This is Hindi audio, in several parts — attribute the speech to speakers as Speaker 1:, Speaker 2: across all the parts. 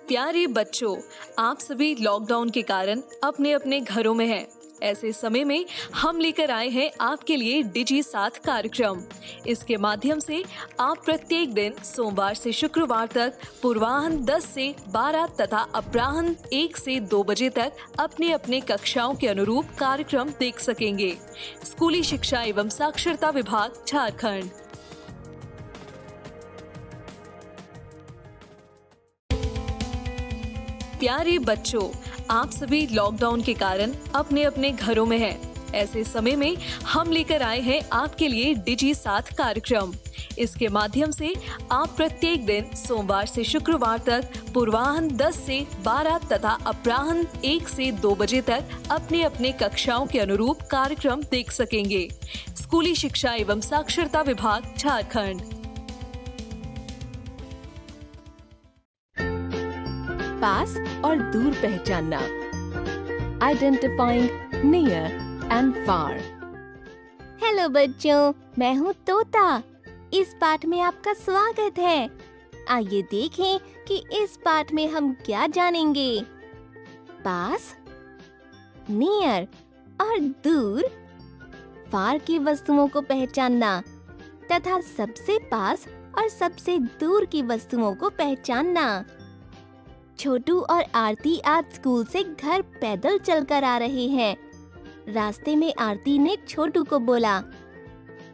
Speaker 1: प्यारे बच्चों, आप सभी लॉकडाउन के कारण अपने अपने घरों में हैं। ऐसे समय में हम लेकर आए हैं आपके लिए डिजी साथ कार्यक्रम। इसके माध्यम से आप प्रत्येक दिन सोमवार से शुक्रवार तक पूर्वाह्न 10 से 12 तथा अपराह्न 1 से 2 बजे तक अपने अपने कक्षाओं के अनुरूप कार्यक्रम देख सकेंगे। स्कूली शिक्षा एवं साक्षरता विभाग, झारखंड। प्यारे बच्चों, आप सभी लॉकडाउन के कारण अपने अपने घरों में हैं। ऐसे समय में हम लेकर आए हैं आपके लिए डिजी साथ कार्यक्रम। इसके माध्यम से आप प्रत्येक दिन सोमवार से शुक्रवार तक पूर्वाह्न 10 से 12 तथा अपराह्न 1 से 2 बजे तक अपने अपने कक्षाओं के अनुरूप कार्यक्रम देख सकेंगे। स्कूली शिक्षा एवं साक्षरता विभाग, झारखंड।
Speaker 2: पास और दूर पहचानना, identifying near and far.
Speaker 3: Hello बच्चों, मैं हूँ तोता। इस पाठ में आपका स्वागत है। आइए देखें कि इस पाठ में हम क्या जानेंगे। पास, नियर और दूर, फार की वस्तुओं को पहचानना तथा सबसे पास और सबसे दूर की वस्तुओं को पहचानना। छोटू और आरती आज स्कूल से घर पैदल चलकर आ रहे हैं। रास्ते में आरती ने छोटू को बोला,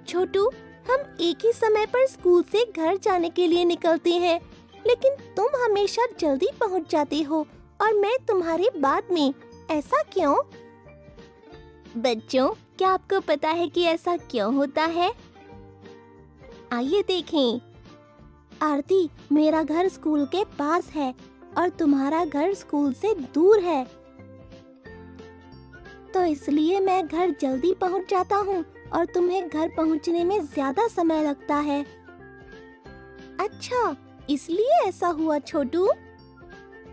Speaker 3: छोटू, हम एक ही समय पर स्कूल से घर जाने के लिए निकलते हैं, लेकिन तुम हमेशा जल्दी पहुंच जाते हो और मैं तुम्हारे बाद में। ऐसा क्यों? बच्चों, क्या आपको पता है कि ऐसा क्यों होता है? आइए देखें। आरती, मेरा घर स्कूल के पास है और तुम्हारा घर स्कूल से दूर है, तो इसलिए मैं घर जल्दी पहुंच जाता हूं और तुम्हें घर पहुंचने में ज्यादा समय लगता है। अच्छा, इसलिए ऐसा हुआ छोटू?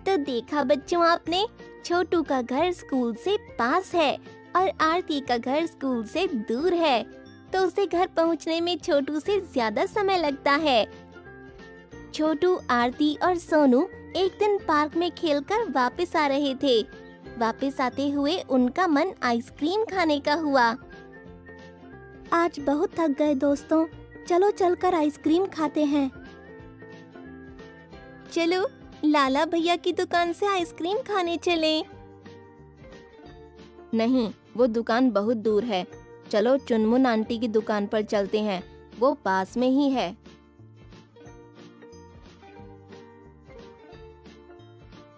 Speaker 3: तो देखा बच्चों आपने, छोटू का घर स्कूल से पास है और आरती का घर स्कूल से दूर है, तो उसे घर पहुंचने में छोटू से ज्यादा समय लगता है। छोटू, आरती और सोनू एक दिन पार्क में खेलकर वापस आ रहे थे। वापस आते हुए उनका मन आइसक्रीम खाने का हुआ। आज बहुत थक गए दोस्तों, चलो चलकर आइसक्रीम खाते हैं। चलो लाला भैया की दुकान से आइसक्रीम खाने चलें।
Speaker 2: नहीं, वो दुकान बहुत दूर है। चलो चुनमुन आंटी की दुकान पर चलते हैं, वो पास में ही है।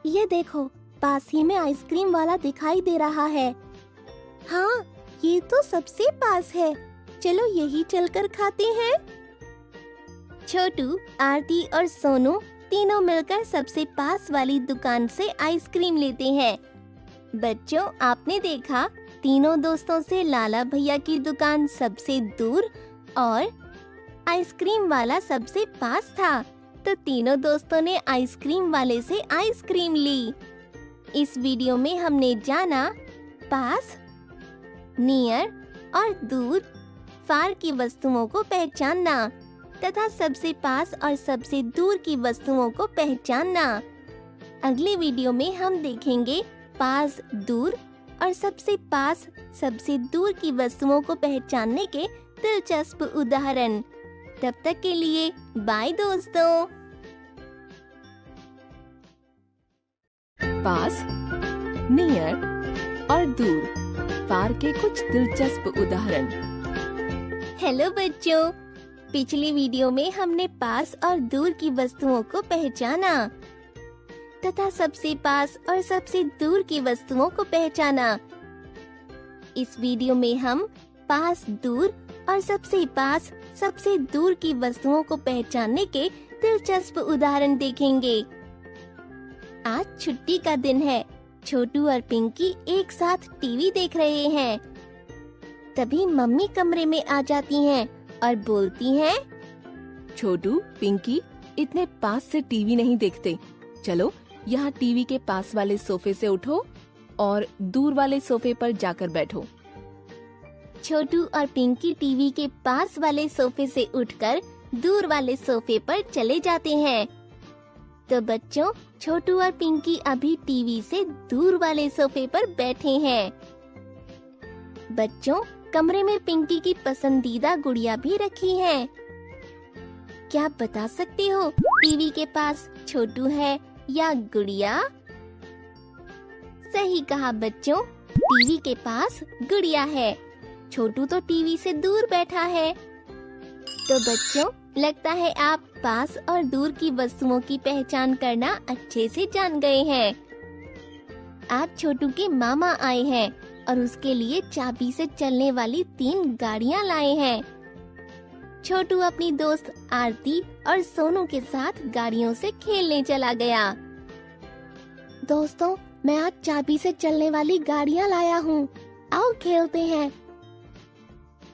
Speaker 3: ये देखो, पास ही में आइसक्रीम वाला दिखाई दे रहा है। हाँ, ये तो सबसे पास है। चलो यही चलकर खाते हैं। छोटू, आरती और सोनू तीनों मिलकर सबसे पास वाली दुकान से आइसक्रीम लेते हैं। बच्चों, आपने देखा, तीनों दोस्तों से लाला भैया की दुकान सबसे दूर और आइसक्रीम वाला सबसे पास था, तो तीनों दोस्तों ने आइसक्रीम वाले से आइसक्रीम ली। इस वीडियो में हमने जाना पास, नियर और दूर, फार की वस्तुओं को पहचानना तथा सबसे पास और सबसे दूर की वस्तुओं को पहचानना। अगले वीडियो में हम देखेंगे पास, दूर और सबसे पास, सबसे दूर की वस्तुओं को पहचानने के दिलचस्प उदाहरण। तब तक के लिए बाय दोस्तों।
Speaker 2: पास, नियर और दूर, फार के कुछ दिलचस्प उदाहरण।
Speaker 3: हेलो बच्चों, पिछली वीडियो में हमने पास और दूर की वस्तुओं को पहचाना तथा सबसे पास और सबसे दूर की वस्तुओं को पहचाना। इस वीडियो में हम पास, दूर और सबसे पास, सबसे दूर की वस्तुओं को पहचानने के दिलचस्प उदाहरण देखेंगे। आज छुट्टी का दिन है। छोटू और पिंकी एक साथ टीवी देख रहे हैं। तभी मम्मी कमरे में आ जाती हैं और बोलती हैं,
Speaker 2: छोटू, पिंकी, इतने पास से टीवी नहीं देखते। चलो यहाँ टीवी के पास वाले सोफे से उठो और दूर वाले सोफे पर जाकर बैठो।
Speaker 3: छोटू और पिंकी टीवी के पास वाले सोफे से उठकर दूर वाले सोफे पर चले जाते हैं तो बच्चों, छोटू और पिंकी अभी टीवी से दूर वाले सोफे पर बैठे हैं। बच्चों, कमरे में पिंकी की पसंदीदा गुड़िया भी रखी है। क्या आप बता सकते हो टीवी के पास छोटू है या गुड़िया? सही कहा बच्चों, टीवी के पास गुड़िया है। छोटू तो टीवी से दूर बैठा है। तो बच्चों, लगता है आप पास और दूर की वस्तुओं की पहचान करना अच्छे से जान गए हैं। आज छोटू के मामा आए हैं और उसके लिए चाबी से चलने वाली 3 गाड़ियां लाए हैं। छोटू अपनी दोस्त आरती और सोनू के साथ गाड़ियों से खेलने चला गया। दोस्तों, मैं आज चाबी से चलने वाली गाड़ियां लाया हूँ, आओ खेलते हैं।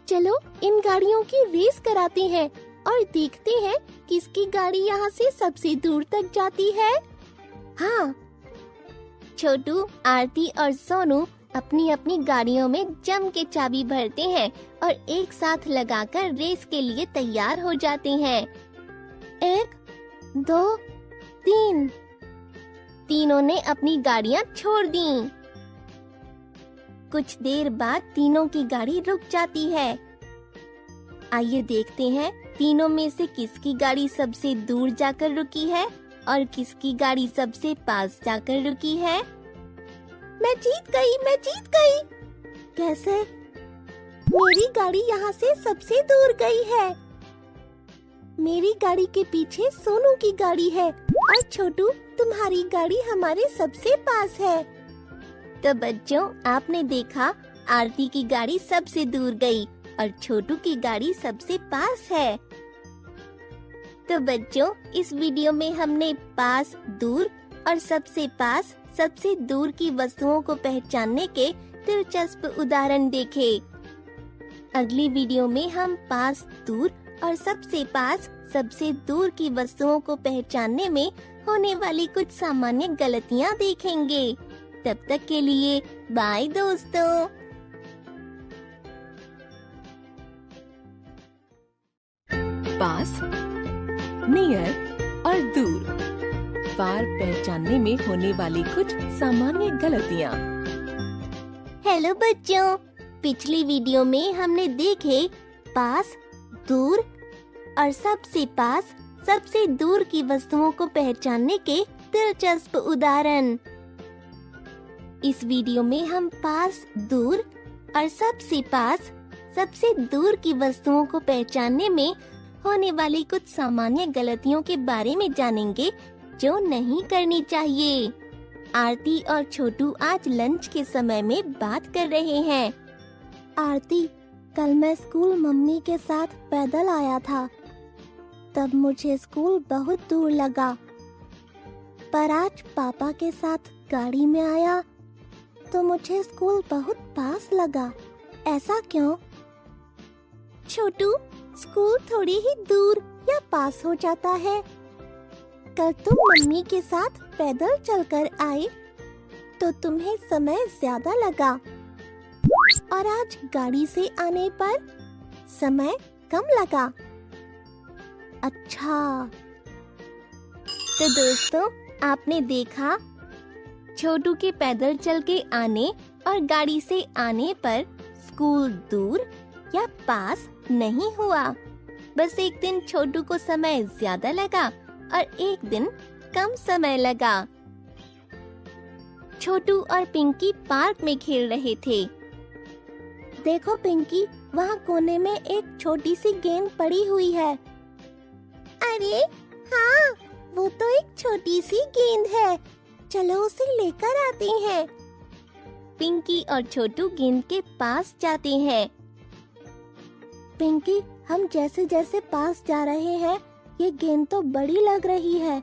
Speaker 3: चलो इन गाड़ियों की रेस कराते हैं और देखते हैं किसकी गाड़ी यहाँ से सबसे दूर तक जाती है। हाँ, छोटू, आरती और सोनू अपनी अपनी गाड़ियों में जम के चाबी भरते हैं और एक साथ लगाकर रेस के लिए तैयार हो जाते हैं। 1, 2, 3। तीनों ने अपनी गाड़ियां छोड़ दी। कुछ देर बाद तीनों की गाड़ी रुक जाती है। आइए देखते हैं तीनों में से किसकी गाड़ी सबसे दूर जाकर रुकी है और किसकी गाड़ी सबसे पास जाकर रुकी है। मैं जीत गई। कैसे? मेरी गाड़ी यहाँ से सबसे दूर गई है। मेरी गाड़ी के पीछे सोनू की गाड़ी है और छोटू, तुम्हारी गाड़ी हमारे सबसे पास है। तो बच्चों, आपने देखा आरती की गाड़ी सबसे दूर गई और छोटू की गाड़ी सबसे पास है। तो बच्चों, इस वीडियो में हमने पास, दूर और सबसे पास, सबसे दूर की वस्तुओं को पहचानने के दिलचस्प उदाहरण देखे। अगली वीडियो में हम पास, दूर और सबसे पास, सबसे दूर की वस्तुओं को पहचानने में होने वाली कुछ सामान्य गलतियाँ देखेंगे। तब तक के लिए बाय दोस्तों।
Speaker 2: पास, नियर और दूर, पार पहचानने में होने वाली कुछ सामान्य गलतियाँ।
Speaker 3: हेलो बच्चों, पिछली वीडियो में हमने देखे पास, दूर और सबसे पास, सबसे दूर की वस्तुओं को पहचानने के दिलचस्प उदाहरण। इस वीडियो में हम पास, दूर और सबसे पास, सबसे दूर की वस्तुओं को पहचानने में होने वाली कुछ सामान्य गलतियों के बारे में जानेंगे जो नहीं करनी चाहिए। आरती और छोटू आज लंच के समय में बात कर रहे हैं। आरती, कल मैं स्कूल मम्मी के साथ पैदल आया था, तब मुझे स्कूल बहुत दूर लगा। पर आज पापा के साथ गाड़ी में आया तो मुझे स्कूल बहुत पास लगा। ऐसा क्यों? छोटू, स्कूल थोड़ी ही दूर या पास हो जाता है। कल तुम मम्मी के साथ पैदल चलकर आए तो तुम्हें समय ज्यादा लगा और आज गाड़ी से आने पर समय कम लगा। अच्छा, तो दोस्तों, आपने देखा छोटू के पैदल चल के आने और गाड़ी से आने पर स्कूल दूर या पास नहीं हुआ। बस एक दिन छोटू को समय ज्यादा लगा और एक दिन कम समय लगा। छोटू और पिंकी पार्क में खेल रहे थे। देखो पिंकी, वहाँ कोने में एक छोटी सी गेंद पड़ी हुई है। अरे हाँ, वो तो एक छोटी सी गेंद है, चलो उसे लेकर आते हैं। पिंकी और छोटू गेंद के पास जाते हैं। पिंकी, हम जैसे जैसे पास जा रहे हैं, ये गेंद तो बड़ी लग रही है।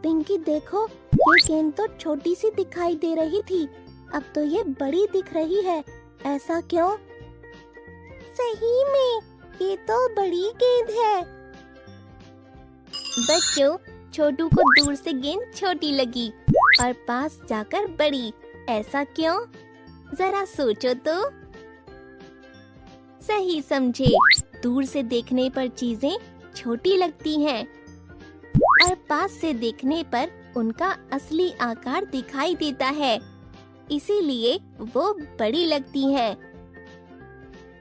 Speaker 3: पिंकी देखो, ये गेंद तो छोटी सी दिखाई दे रही थी, अब तो ये बड़ी दिख रही है। ऐसा क्यों? सही में, ये तो बड़ी गेंद है। बच्चों, छोटू को दूर से गेंद छोटी लगी और पास जाकर बड़ी। ऐसा क्यों? जरा सोचो तो। सही समझे, दूर से देखने पर चीजें छोटी लगती हैं। और पास से देखने पर उनका असली आकार दिखाई देता है, इसीलिए वो बड़ी लगती हैं।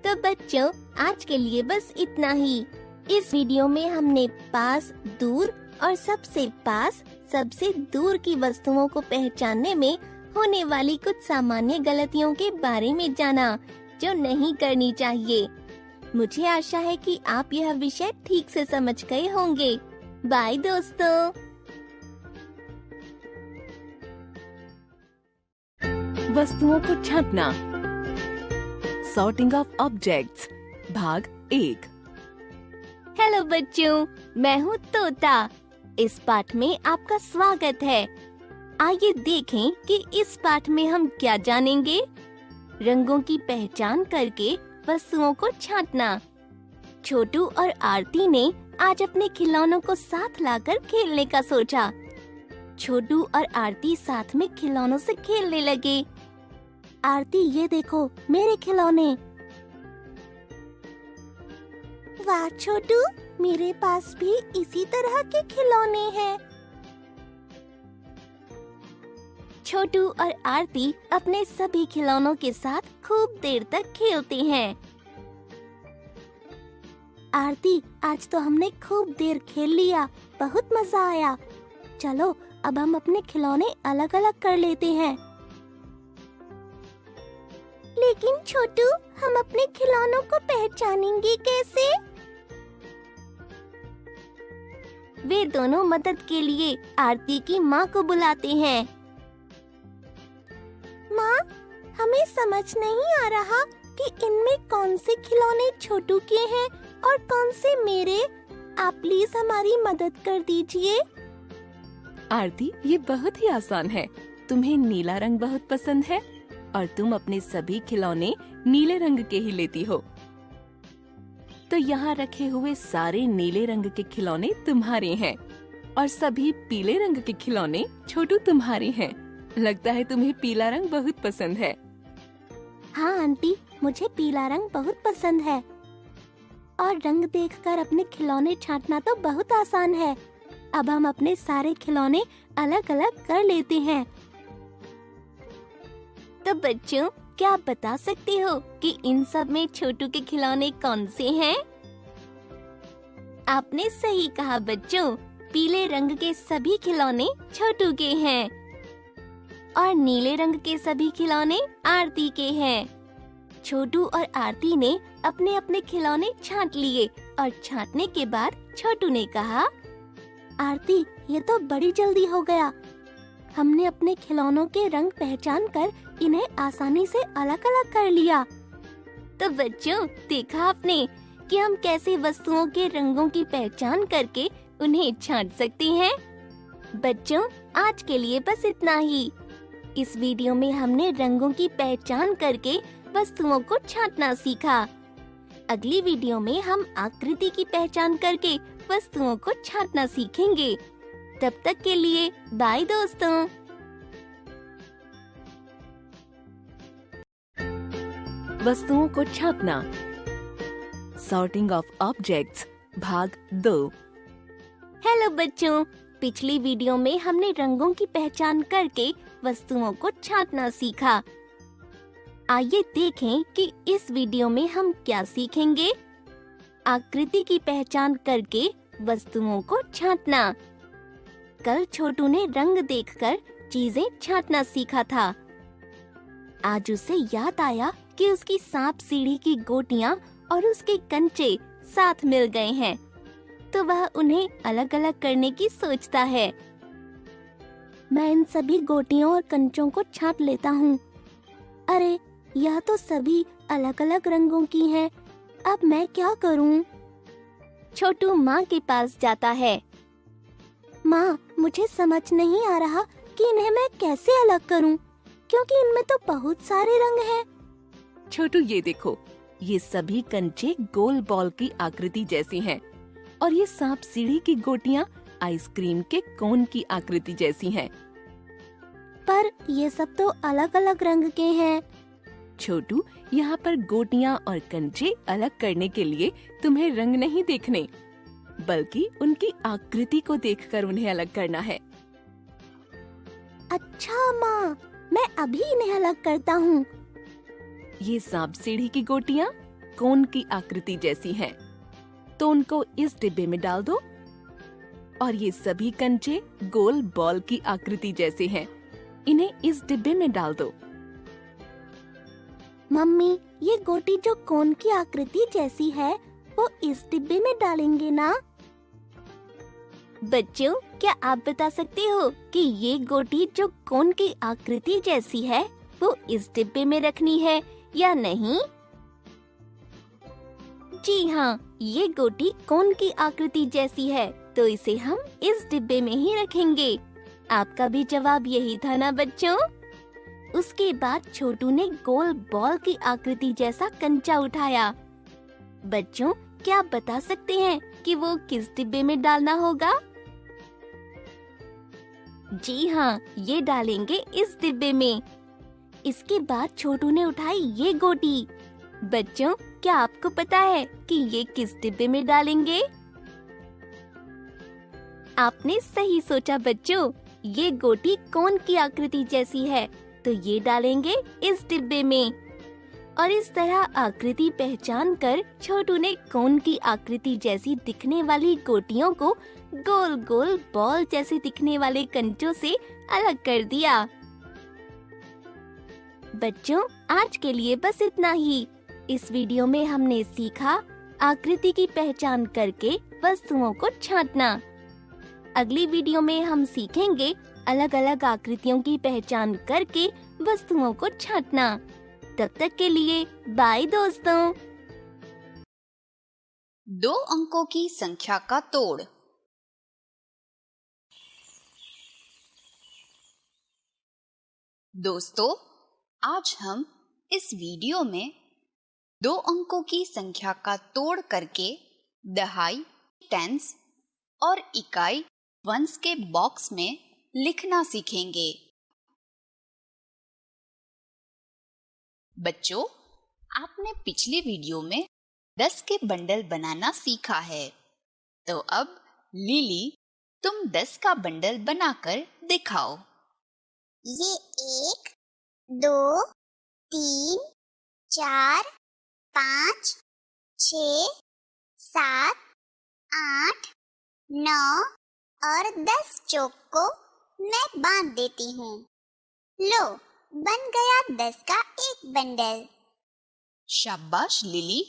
Speaker 3: तो बच्चों, आज के लिए बस इतना ही। इस वीडियो में हमने पास, दूर और सबसे पास, सबसे दूर की वस्तुओं को पहचानने में होने वाली कुछ सामान्य गलतियों के बारे में जाना, जो नहीं करनी चाहिए। मुझे आशा है कि आप यह विषय ठीक से समझ गए होंगे। बाय दोस्तों।
Speaker 2: वस्तुओं को छांटना, सॉर्टिंग ऑफ ऑब्जेक्ट्स, भाग 1।
Speaker 3: हेलो बच्चों, मैं हूँ तोता। इस पाठ में आपका स्वागत है। आइए देखें कि इस पाठ में हम क्या जानेंगे। रंगों की पहचान करके वस्तुओं को छांटना। छोटू और आरती ने आज अपने खिलौनों को साथ लाकर खेलने का सोचा। छोटू और आरती साथ में खिलौनों से खेलने लगे। आरती, ये देखो मेरे खिलौने। वाह छोटू, मेरे पास भी इसी तरह के खिलौने हैं। छोटू और आरती अपने सभी खिलौनों के साथ खूब देर तक खेलते हैं। आरती, आज तो हमने खूब देर खेल लिया, बहुत मजा आया। चलो अब हम अपने खिलौने अलग अलग कर लेते हैं। लेकिन छोटू, हम अपने खिलौनों को पहचानेंगे कैसे? वे दोनों मदद के लिए आरती की माँ को बुलाते हैं। माँ, हमें समझ नहीं आ रहा कि इनमें कौन से खिलौने छोटू के हैं और कौन से मेरे। आप प्लीज हमारी मदद कर दीजिए।
Speaker 2: आरती, ये बहुत ही आसान है। तुम्हें नीला रंग बहुत पसंद है और तुम अपने सभी खिलौने नीले रंग के ही लेती हो। तो यहाँ रखे हुए सारे नीले रंग के खिलौने तुम्हारे हैं और सभी पीले रंग के खिलौने छोटू तुम्हारे हैं। लगता है तुम्हें पीला रंग बहुत पसंद है।
Speaker 3: हाँ आंटी, मुझे पीला रंग बहुत पसंद है। और रंग देखकर अपने खिलौने छांटना तो बहुत आसान है। अब हम अपने सारे खिलौने अलग अलग कर लेते हैं। तो बच्चों, क्या आप बता सकते हो कि इन सब में छोटू के खिलौने कौन से हैं? आपने सही कहा बच्चों, पीले रंग के सभी खिलौने छोटू के हैं और नीले रंग के सभी खिलौने आरती के हैं। छोटू और आरती ने अपने अपने खिलौने छांट लिए और छांटने के बाद छोटू ने कहा, आरती, ये तो बड़ी जल्दी हो गया। हमने अपने खिलौनों के रंग पहचान कर इन्हें आसानी से अलग अलग कर लिया। तो बच्चों, देखा आपने कि हम कैसे वस्तुओं के रंगों की पहचान करके उन्हें छांट सकते हैं। बच्चों, आज के लिए बस इतना ही। इस वीडियो में हमने रंगों की पहचान करके वस्तुओं को छांटना सीखा। अगली वीडियो में हम आकृति की पहचान करके वस्तुओं को छांटना सीखेंगे। तब तक के लिए बाय दोस्तों।
Speaker 2: वस्तुओं को छांटना, सॉर्टिंग ऑफ ऑब्जेक्ट्स, भाग 2।
Speaker 3: हेलो बच्चों, पिछली वीडियो में हमने रंगों की पहचान करके वस्तुओं को छांटना सीखा। आइए देखें कि इस वीडियो में हम क्या सीखेंगे। आकृति की पहचान करके वस्तुओं को छांटना। कल छोटू ने रंग देखकर चीजें छांटना सीखा था। आज उसे याद आया कि उसकी सांप सीढ़ी की गोटियां और उसके कंचे साथ मिल गए हैं, तो वह उन्हें अलग अलग करने की सोचता है। मैं इन सभी गोटियों और कंचों को छांट लेता हूँ। अरे, यह तो सभी अलग अलग रंगों की हैं। अब मैं क्या करूँ? छोटू माँ के पास जाता है। माँ, मुझे समझ नहीं आ रहा कि इन्हें मैं कैसे अलग करूँ, क्योंकि इनमें तो बहुत सारे रंग हैं।
Speaker 2: छोटू, ये देखो, ये सभी कंचे गोल बॉल की आकृति जैसी हैं और ये सांप सीढ़ी की गोटियां आइसक्रीम के कोन की आकृति जैसी हैं।
Speaker 3: पर ये सब तो अलग अलग रंग के हैं।
Speaker 2: छोटू, यहाँ पर गोटियां और कंचे अलग करने के लिए तुम्हें रंग नहीं देखने, बल्कि उनकी आकृति को देखकर उन्हें अलग करना है।
Speaker 3: अच्छा माँ, मैं अभी इन्हें अलग करता हूँ।
Speaker 2: ये सांप सीढ़ी की गोटियाँ कोन की आकृति जैसी हैं, तो उनको इस डिब्बे में डाल दो। और ये सभी कंचे गोल बॉल की आकृति जैसे हैं, इन्हें इस डिब्बे में डाल दो।
Speaker 3: मम्मी, ये गोटी जो कोन की आकृति जैसी है वो इस डिब्बे में डालेंगे ना? बच्चों, क्या आप बता सकते हो कि ये गोटी जो कोन की आकृति जैसी है वो इस डिब्बे में रखनी है या नहीं? जी हाँ, ये गोटी कोन की आकृति जैसी है, तो इसे हम इस डिब्बे में ही रखेंगे। आपका भी जवाब यही था ना बच्चों? उसके बाद छोटू ने गोल बॉल की आकृति जैसा कंचा उठाया। बच्चों, क्या आप बता सकते हैं कि वो किस डिब्बे में डालना होगा? जी हाँ, ये डालेंगे इस डिब्बे में। इसके बाद छोटू ने उठाई ये गोटी। बच्चों, क्या आपको पता है कि ये किस डिब्बे में डालेंगे? आपने सही सोचा बच्चों, ये गोटी कोन की आकृति जैसी है, तो ये डालेंगे इस डिब्बे में। और इस तरह आकृति पहचान कर छोटू ने कोन की आकृति जैसी दिखने वाली गोटियों को गोल गोल बॉल जैसे दिखने वाले कंचों से अलग कर दिया। बच्चों, आज के लिए बस इतना ही। इस वीडियो में हमने सीखा आकृति की पहचान करके वस्तुओं को छांटना। अगली वीडियो में हम सीखेंगे अलग अलग आकृतियों की पहचान करके वस्तुओं को छांटना। तब तक के लिए बाय दोस्तों।
Speaker 4: 2 अंकों की संख्या का तोड़। दोस्तों, आज हम इस वीडियो में 2 अंकों की संख्या का तोड़ करके दहाई, टेंस और इकाई वंस के बॉक्स में लिखना सीखेंगे। बच्चों, आपने पिछली वीडियो में 10 के बंडल बनाना सीखा है, तो अब लिली, तुम 10 का बंडल बनाकर दिखाओ।
Speaker 5: ये 1, 2, 3, 4, 5, 6, 7, 8, 9 और 10 चौक को मैं बांध देती हूँ। लो, बन गया 10 का एक बंडल।
Speaker 4: शाबाश लिली।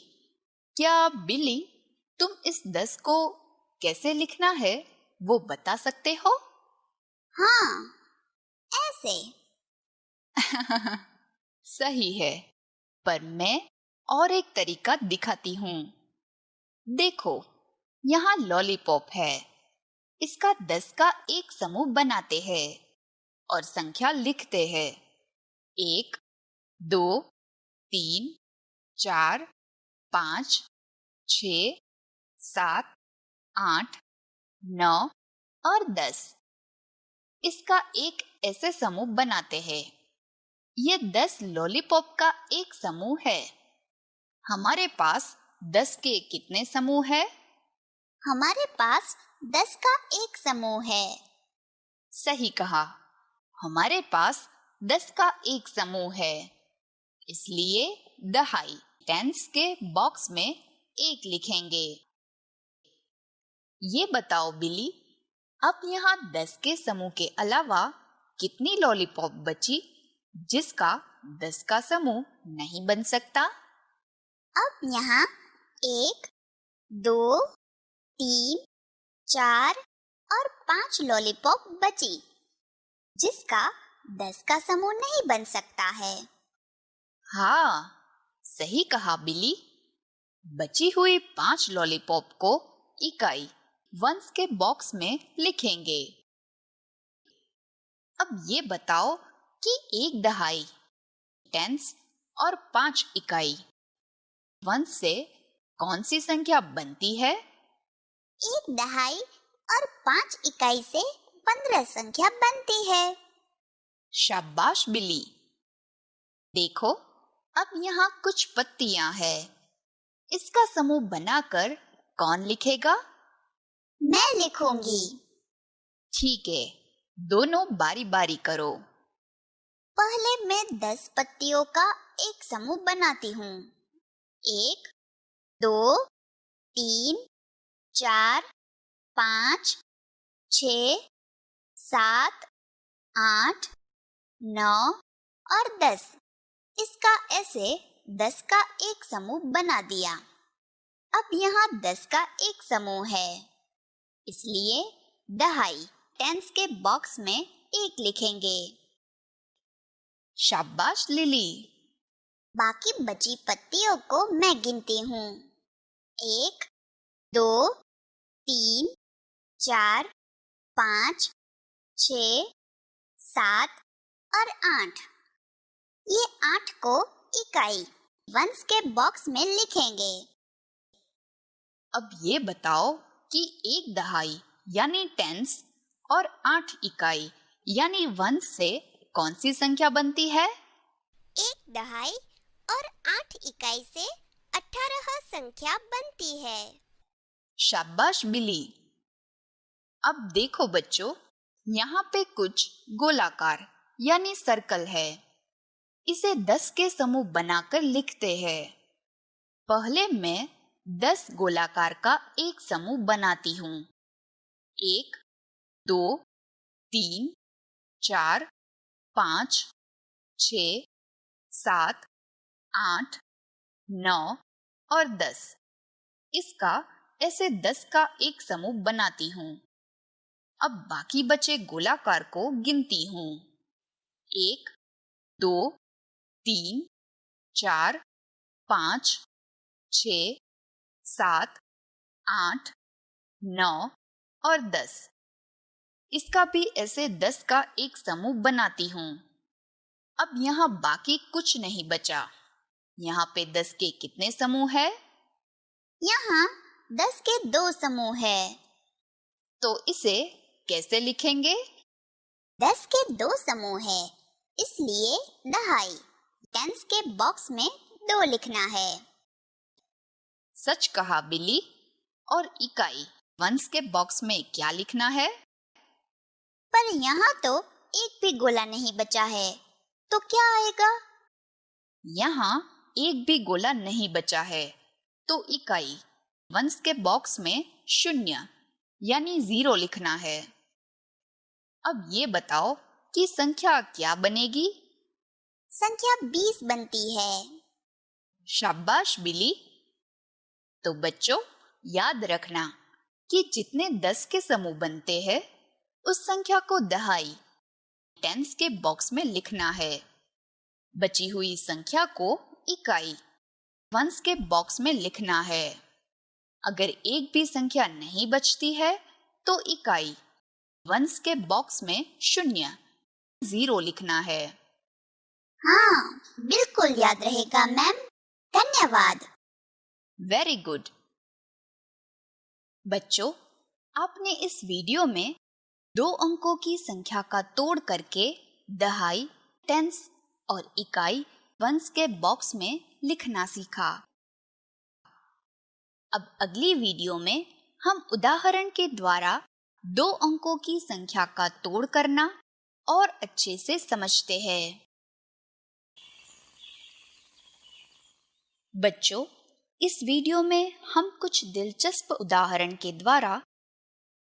Speaker 4: क्या बिली, तुम इस 10 को कैसे लिखना है वो बता सकते हो?
Speaker 5: हाँ, ऐसे।
Speaker 4: सही है, पर मैं और एक तरीका दिखाती हूँ। देखो, यहाँ लॉलीपॉप है। इसका 10 का एक समूह बनाते हैं और संख्या लिखते हैं। 1, 2, 3, 4, 5, 6, 7, 8, 9 और 10। इसका एक ऐसे समूह बनाते हैं। ये 10 लॉलीपॉप का एक समूह है। हमारे पास 10 के कितने समूह है?
Speaker 5: हमारे पास 10 का एक समूह है।
Speaker 4: सही कहा, हमारे पास 10 का एक समूह है। इसलिए दहाई, टेंस के बॉक्स में 1 लिखेंगे। ये बताओ बिली, अब यहाँ 10 के समूह के अलावा कितनी लॉलीपॉप बची जिसका 10 का समूह नहीं बन सकता?
Speaker 5: अब यहाँ 1, 2, 3, 4 और 5 लॉलीपॉप बची जिसका 10 का समूह नहीं बन सकता है।
Speaker 4: हाँ, सही कहा बिली। बची हुई 5 लॉलीपॉप को इकाई वंस के बॉक्स में लिखेंगे। अब ये बताओ कि 1 दहाई, टेंस और 5 इकाई वंस से कौन सी संख्या बनती है?
Speaker 5: 1 दहाई और 5 इकाई से 15 संख्या बनती है।
Speaker 4: शाबाश बिली। देखो, अब यहाँ कुछ पत्तियां हैं। इसका समूह बनाकर कौन लिखेगा?
Speaker 5: मैं लिखूंगी।
Speaker 4: ठीक है, दोनों बारी बारी करो।
Speaker 5: पहले मैं 10 पत्तियों का एक समूह बनाती हूँ। 1, 2, 3, 4, 5, 6, 7, 8, 9 और 10। इसका ऐसे 10 का एक समूह बना दिया। अब यहाँ 10 का एक समूह है, इसलिए दहाई टेंस के बॉक्स में 1 लिखेंगे।
Speaker 4: शाबाश लिली।
Speaker 5: बाकी बची पत्तियों को मैं गिनती हूँ। 1, 2, 3, 4, 5, 6, 7 और 8। ये 8 को इकाई वंस के बॉक्स में लिखेंगे।
Speaker 4: अब ये बताओ कि एक दहाई यानी टेंस और 8 इकाई यानी वंस से कौन सी संख्या बनती है?
Speaker 5: 1 दहाई और 8 इकाई से 18 संख्या बनती है।
Speaker 4: शाबाश बिली। अब देखो बच्चों, यहाँ पे कुछ गोलाकार यानी सर्कल है। इसे 10 के समूह बनाकर लिखते हैं। पहले मैं 10 गोलाकार का एक समूह बनाती हूँ। 1, 2, 3, 4, 5, 6, 7, 8, 9 और 10। इसका ऐसे 10 का एक समूह बनाती हूँ। अब बाकी बचे गोलाकार को गिनती हूँ। 1, 2, 3, 4, 5, 6, 7, 8, 9 और 10। इसका भी ऐसे 10 का एक समूह बनाती हूँ। अब यहाँ बाकी कुछ नहीं बचा। यहाँ पे 10 के कितने समूह है?
Speaker 5: यहाँ 10 के 2 समूह है।
Speaker 4: तो इसे कैसे लिखेंगे?
Speaker 5: 10 के 2 समूह है, इसलिए दहाई टेंस के बॉक्स में 2 लिखना है।
Speaker 4: सच कहा बिली। और इकाई वंस के बॉक्स में क्या लिखना है?
Speaker 5: पर यहाँ तो एक भी गोला नहीं बचा है, तो क्या आएगा?
Speaker 4: यहाँ एक भी गोला नहीं बचा है, तो इकाई वंस के बॉक्स में 0 यानी 0 लिखना है। अब ये बताओ कि संख्या क्या बनेगी?
Speaker 5: संख्या 20 बनती है।
Speaker 4: शाबाश बिली। तो बच्चों, याद रखना कि जितने 10 के समूह बनते हैं, उस संख्या को दहाई टेंस के बॉक्स में लिखना है। बची हुई संख्या को इकाई वंस के बॉक्स में लिखना है। अगर एक भी संख्या नहीं बचती है, तो इकाई वंस के बॉक्स में 0 लिखना है।
Speaker 5: हाँ, बिल्कुल याद रहेगा मैम। धन्यवाद।
Speaker 4: Very good. बच्चों, आपने इस वीडियो में 2 अंकों की संख्या का तोड़ करके दहाई, टेंस और इकाई वंस के बॉक्स में लिखना सीखा। अब अगली वीडियो में हम उदाहरण के द्वारा 2 अंकों की संख्या का तोड़ करना और अच्छे से समझते हैं। बच्चों, इस वीडियो में हम कुछ दिलचस्प उदाहरण के द्वारा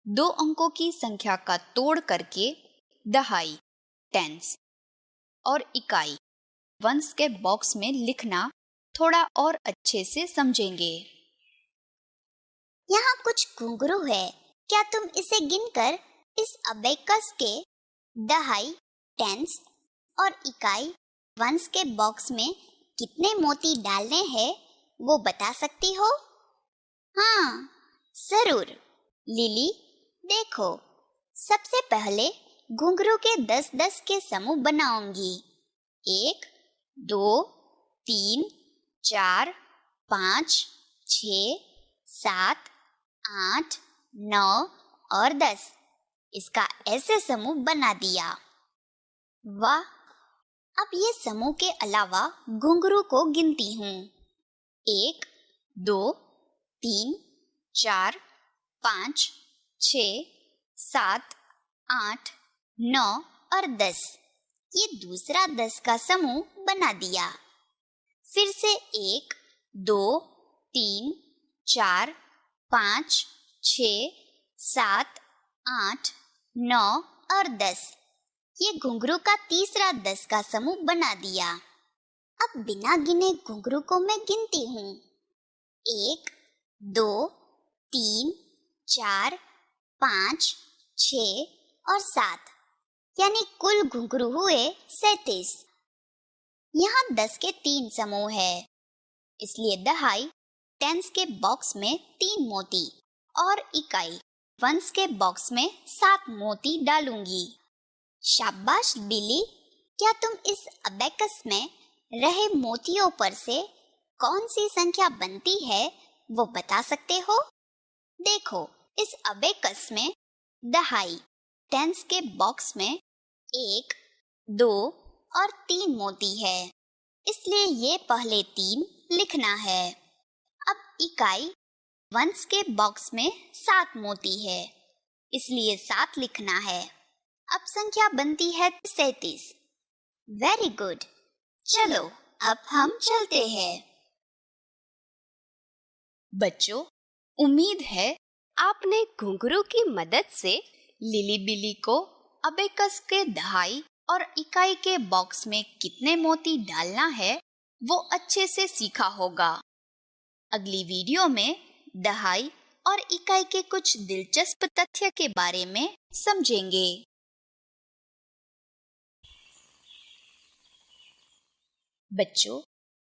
Speaker 4: 2 अंकों की संख्या का तोड़ करके दहाई, टेंस और इकाई वंस के बॉक्स में लिखना थोड़ा और अच्छे से समझेंगे।
Speaker 5: यहाँ कुछ घुंघरू है। क्या तुम इसे गिनकर इस अबेकस के दहाई, टेंस और इकाई वंस के बॉक्स में कितने मोती डालने हैं वो बता सकती हो? हाँ, जरूर। लिली, देखो, सबसे पहले घुंघरू के 10-10 के समूह बनाऊंगी। 1, 2, 3, 4, 5, 6, 7, 8, 9 और 10। इसका ऐसे समूह बना दिया। वाह! अब ये समूह के अलावा घुंघरू को गिनती हूँ। 1, 2, 3, 4, 5, 6, 7, 8, 9 और 10। ये दूसरा 10 का समूह बना दिया। फिर से 1, 2, 3, 4, 5, 6, 7, 8, 9 और 10। ये घुंघरू का तीसरा 10 का समूह बना दिया। अब बिना गिने घुंघरू को मैं गिनती हूँ। 1, 2, 3, 4, 5, 6 और 7, यानी कुल घुंघरू हुए 37। यहाँ 10 के 3 समूह है, इसलिए दहाई टेंस के बॉक्स में 3 मोती और इकाई वंस के बॉक्स में 7 मोती डालूंगी। शाबाश बिली, क्या तुम इस अबेकस में रहे मोतियों पर से कौन सी संख्या बनती है वो बता सकते हो? देखो, इस अबेकस में दहाई टेंस के बॉक्स में 1, 2 और 3 मोती है, इसलिए ये पहले 3 लिखना है। अब इकाई वंस के बॉक्स में 7 मोती है, इसलिए 7 लिखना है। अब संख्या बनती है 37। Very good. चलो अब हम चलते हैं।
Speaker 4: बच्चों, उम्मीद है आपने घुंघरू की मदद से लिली बिली को अबेकस के दहाई और इकाई के बॉक्स में कितने मोती डालना है वो अच्छे से सीखा होगा। अगली वीडियो में दहाई और इकाई के कुछ दिलचस्प तथ्य के बारे में समझेंगे। बच्चों,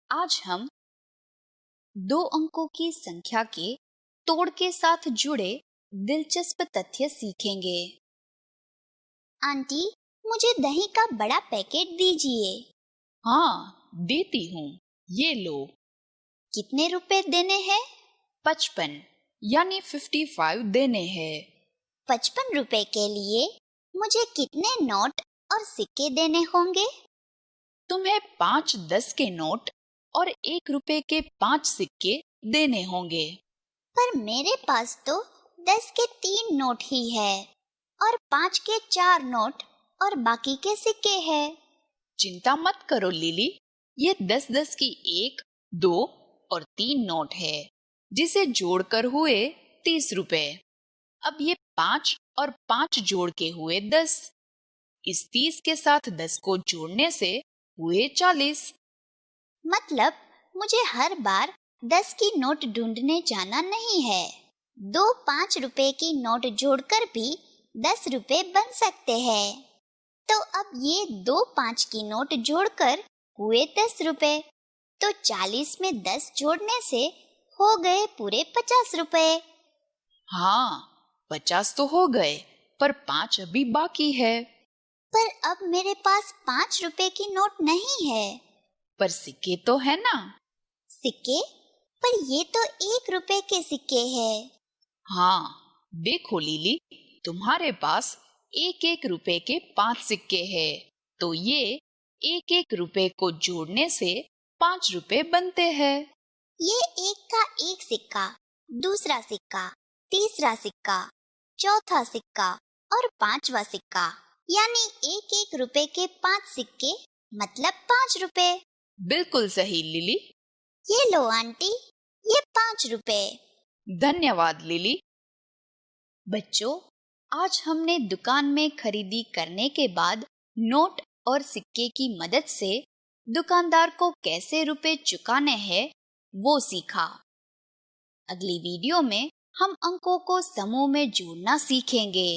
Speaker 4: आज हम 2 अंकों की संख्या के तोड़ के साथ जुड़े दिलचस्प तथ्य सीखेंगे।
Speaker 5: आंटी, मुझे दही का बड़ा पैकेट दीजिए।
Speaker 4: हाँ, देती हूँ। ये लो।
Speaker 5: कितने रुपए देने हैं?
Speaker 4: 55 यानी 55 देने हैं।
Speaker 5: 55 रुपए के लिए मुझे कितने नोट और सिक्के देने होंगे?
Speaker 4: तुम्हें 5 10 के नोट और 1 रुपए के 5 सिक्के देने होंगे।
Speaker 5: पर मेरे पास तो 10 के 3 नोट ही है और 5 के 4 नोट और बाकी के सिक्के हैं।
Speaker 4: चिंता मत करो लिली, ये 10 की 1, 2 और 3 नोट है, जिसे जोड़कर हुए 30 रुपए। अब ये 5 और 5 जोड़ के हुए 10। इस 30 के साथ 10 को जोड़ने से हुए 40।
Speaker 5: मतलब मुझे हर बार 10 की नोट ढूंढने जाना नहीं है। 2 5 रुपए की नोट जोड़कर भी 10 रुपए बन सकते हैं। तो अब ये 2 5 की नोट जोड़कर हुए 10 रुपए। तो 40 में 10 जोड़ने से हो गए पूरे 50 रुपए।
Speaker 4: हाँ, 50 तो हो गए, पर 5 अभी बाकी है।
Speaker 5: पर अब मेरे पास 5 रुपए की नोट नहीं है।
Speaker 4: पर सिक्के तो है ना?
Speaker 5: सिक्के? पर ये तो 1 रुपए के सिक्के हैं।
Speaker 4: हाँ, देखो लिली, तुम्हारे पास 1 रुपए के 5 सिक्के हैं, तो ये 1 रुपए को जोड़ने से 5 रुपए बनते हैं।
Speaker 5: ये 1 का 1 सिक्का, दूसरा सिक्का, तीसरा सिक्का, चौथा सिक्का और 5वां सिक्का, यानी 1 रुपए के 5 सिक्के, मतलब 5 रुपए।
Speaker 4: बिल्कुल सही लिली।
Speaker 5: ये लो आंटी, ये 5 रुपए।
Speaker 4: धन्यवाद लिली। बच्चों, आज हमने दुकान में खरीदी करने के बाद नोट और सिक्के की मदद से दुकानदार को कैसे रुपए चुकाने हैं वो सीखा। अगली वीडियो में हम अंकों को समूह में जोड़ना सीखेंगे।